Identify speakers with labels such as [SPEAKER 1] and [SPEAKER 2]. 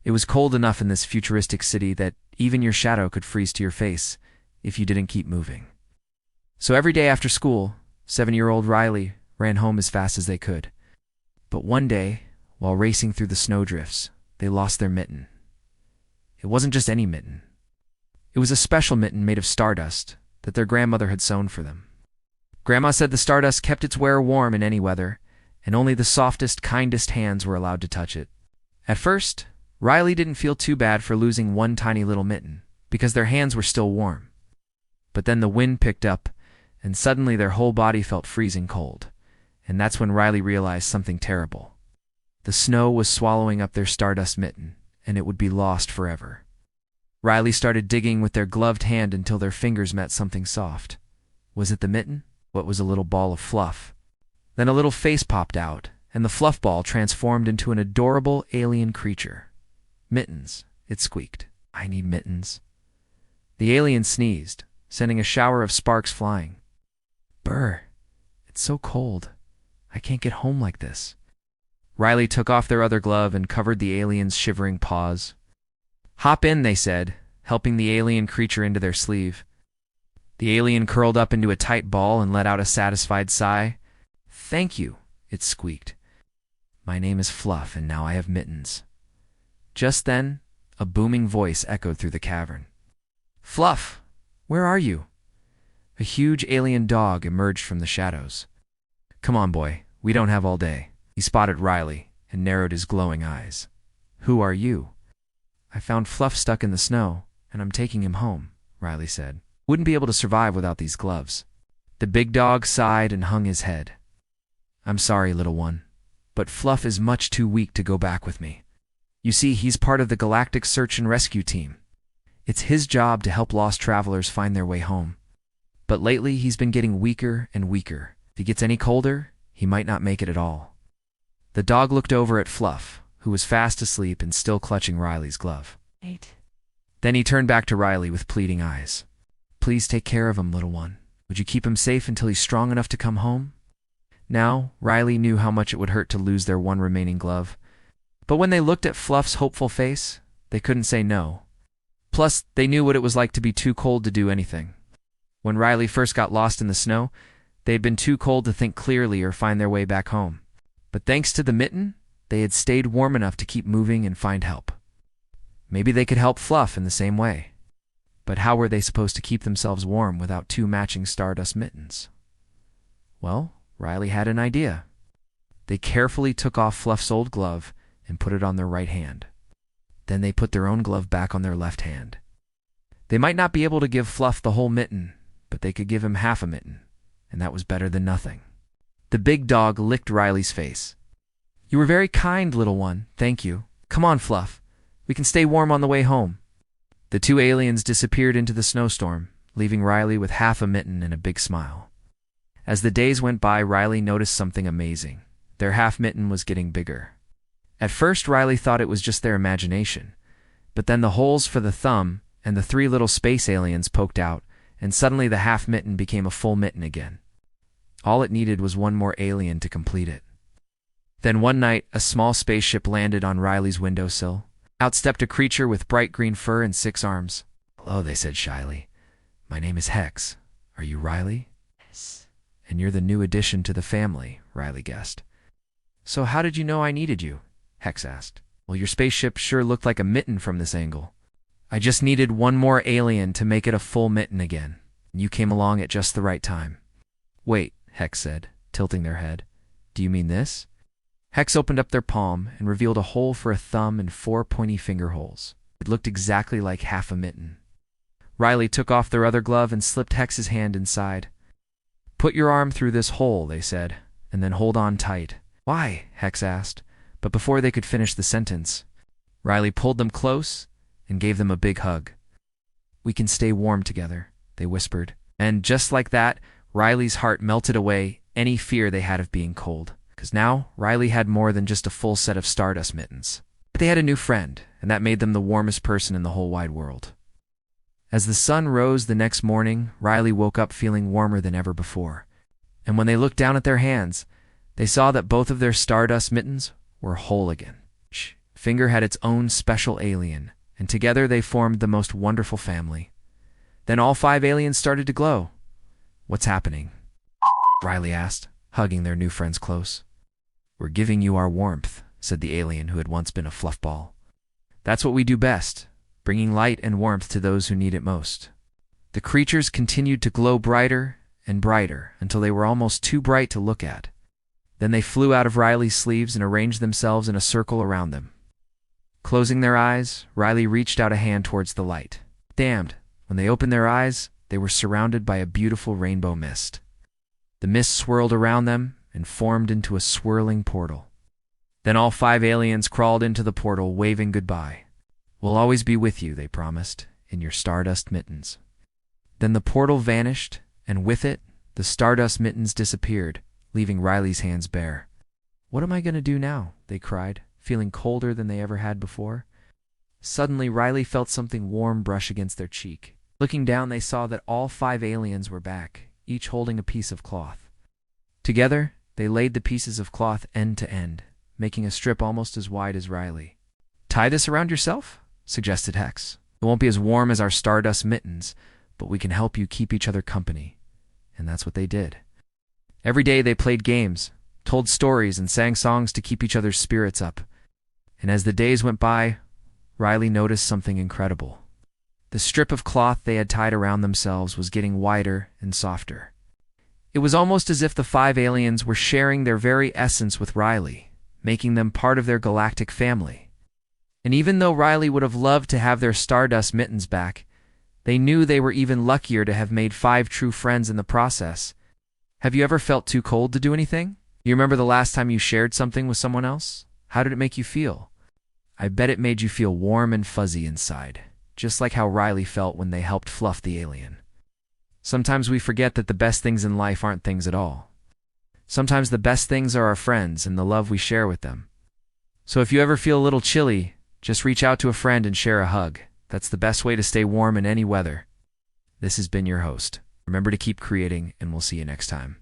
[SPEAKER 1] It was cold enough in this futuristic city that even your shadow could freeze to your face if you didn't keep moving. So every day after school, 7-year-old Riley ran home as fast as they could. But one day, while racing through the snowdrifts, they lost their mitten. It wasn't just any mitten. It was a special mitten made of stardust that their grandmother had sewn for them. Grandma said the stardust kept its wearer warm in any weather, and only the softest, kindest hands were allowed to touch it. At first, Riley didn't feel too bad for losing one tiny little mitten, because their hands were still warm. But then the wind picked up, and suddenly their whole body felt freezing cold, and that's when Riley realized something terrible. The snow was swallowing up their stardust mitten, and it would be lost forever. Riley started digging with their gloved hand until their fingers met something soft. Was it the mitten? What was a little ball of fluff? Then a little face popped out, and the fluff ball transformed into an adorable alien creature. Mittens, it squeaked. I need mittens. The alien sneezed, sending a shower of sparks flying. Brr, it's so cold. I can't get home like this. Riley took off their other glove and covered the alien's shivering paws. Hop in, they said, helping the alien creature into their sleeve. The alien curled up into a tight ball and let out a satisfied sigh. Thank you, it squeaked. My name is Fluff, and now I have mittens. Just then, a booming voice echoed through the cavern. Fluff, where are you? A huge alien dog emerged from the shadows. Come on, boy, we don't have all day. He spotted Riley and narrowed his glowing eyes. Who are you? I found Fluff stuck in the snow, and I'm taking him home, Riley said. Wouldn't be able to survive without these gloves. The big dog sighed and hung his head. I'm sorry, little one, but Fluff is much too weak to go back with me. You see, he's part of the Galactic Search and Rescue Team. It's his job to help lost travelers find their way home. But lately, he's been getting weaker and weaker. If he gets any colder, he might not make it at all. The dog looked over at Fluff, who was fast asleep and still clutching Riley's glove. Then he turned back to Riley with pleading eyes. Please take care of him, little one. Would you keep him safe until he's strong enough to come home? Now, Riley knew how much it would hurt to lose their one remaining glove. But when they looked at Fluff's hopeful face, they couldn't say no. Plus, they knew what it was like to be too cold to do anything. When Riley first got lost in the snow, they had been too cold to think clearly or find their way back home. But thanks to the mitten, they had stayed warm enough to keep moving and find help. Maybe they could help Fluff in the same way. But how were they supposed to keep themselves warm without 2 matching stardust mittens? Well, Riley had an idea. They carefully took off Fluff's old glove and put it on their right hand. Then they put their own glove back on their left hand. They might not be able to give Fluff the whole mitten, but they could give him half a mitten, and that was better than nothing. The big dog licked Riley's face. You were very kind, little one. Thank you. Come on, Fluff. We can stay warm on the way home. The 2 aliens disappeared into the snowstorm, leaving Riley with half a mitten and a big smile. As the days went by, Riley noticed something amazing. Their half mitten was getting bigger. At first, Riley thought it was just their imagination, but then the holes for the thumb and the 3 little space aliens poked out, and suddenly the half mitten became a full mitten again. All it needed was one more alien to complete it. Then one night, a small spaceship landed on Riley's windowsill. Out stepped a creature with bright green fur and 6 arms. Hello, they said shyly. My name is Hex. Are you Riley? Yes. And you're the new addition to the family, Riley guessed. So how did you know I needed you? Hex asked. Well, your spaceship sure looked like a mitten from this angle. I just needed one more alien to make it a full mitten again. And you came along at just the right time. Wait, Hex said, tilting their head. Do you mean this? Hex opened up their palm and revealed a hole for a thumb and 4 pointy finger holes. It looked exactly like half a mitten. Riley took off their other glove and slipped Hex's hand inside. Put your arm through this hole, they said, and then hold on tight. Why? Hex asked, but before they could finish the sentence, Riley pulled them close and gave them a big hug. We can stay warm together, they whispered. And just like that, Riley's heart melted away any fear they had of being cold. Because now, Riley had more than just a full set of stardust mittens. But they had a new friend, and that made them the warmest person in the whole wide world. As the sun rose the next morning, Riley woke up feeling warmer than ever before. And when they looked down at their hands, they saw that both of their stardust mittens were whole again. Finger had its own special alien, and together they formed the most wonderful family. Then all 5 aliens started to glow. "What's happening?" Riley asked, hugging their new friends close. "We're giving you our warmth," said the alien who had once been a fluff ball. "That's what we do best, bringing light and warmth to those who need it most." The creatures continued to glow brighter and brighter until they were almost too bright to look at. Then they flew out of Riley's sleeves and arranged themselves in a circle around them. Closing their eyes, Riley reached out a hand towards the light. Damned, when they opened their eyes, they were surrounded by a beautiful rainbow mist. The mist swirled around them and formed into a swirling portal. Then all 5 aliens crawled into the portal, waving goodbye. "We'll always be with you," they promised, "in your stardust mittens." Then the portal vanished, and with it, the stardust mittens disappeared, leaving Riley's hands bare. "What am I going to do now?" they cried, feeling colder than they ever had before. Suddenly, Riley felt something warm brush against their cheek. Looking down, they saw that all 5 aliens were back, each holding a piece of cloth. Together, they laid the pieces of cloth end to end, making a strip almost as wide as Riley. "Tie this around yourself," suggested Hex. "It won't be as warm as our stardust mittens, but we can help you keep each other company." And that's what they did. Every day they played games, told stories, and sang songs to keep each other's spirits up. And as the days went by, Riley noticed something incredible. The strip of cloth they had tied around themselves was getting wider and softer. It was almost as if the 5 aliens were sharing their very essence with Riley, making them part of their galactic family. And even though Riley would have loved to have their stardust mittens back, they knew they were even luckier to have made 5 true friends in the process. Have you ever felt too cold to do anything? You remember the last time you shared something with someone else? How did it make you feel? I bet it made you feel warm and fuzzy inside, just like how Riley felt when they helped Fluff the alien. Sometimes we forget that the best things in life aren't things at all. Sometimes the best things are our friends and the love we share with them. So if you ever feel a little chilly, just reach out to a friend and share a hug. That's the best way to stay warm in any weather. This has been your host. Remember to keep creating, and we'll see you next time.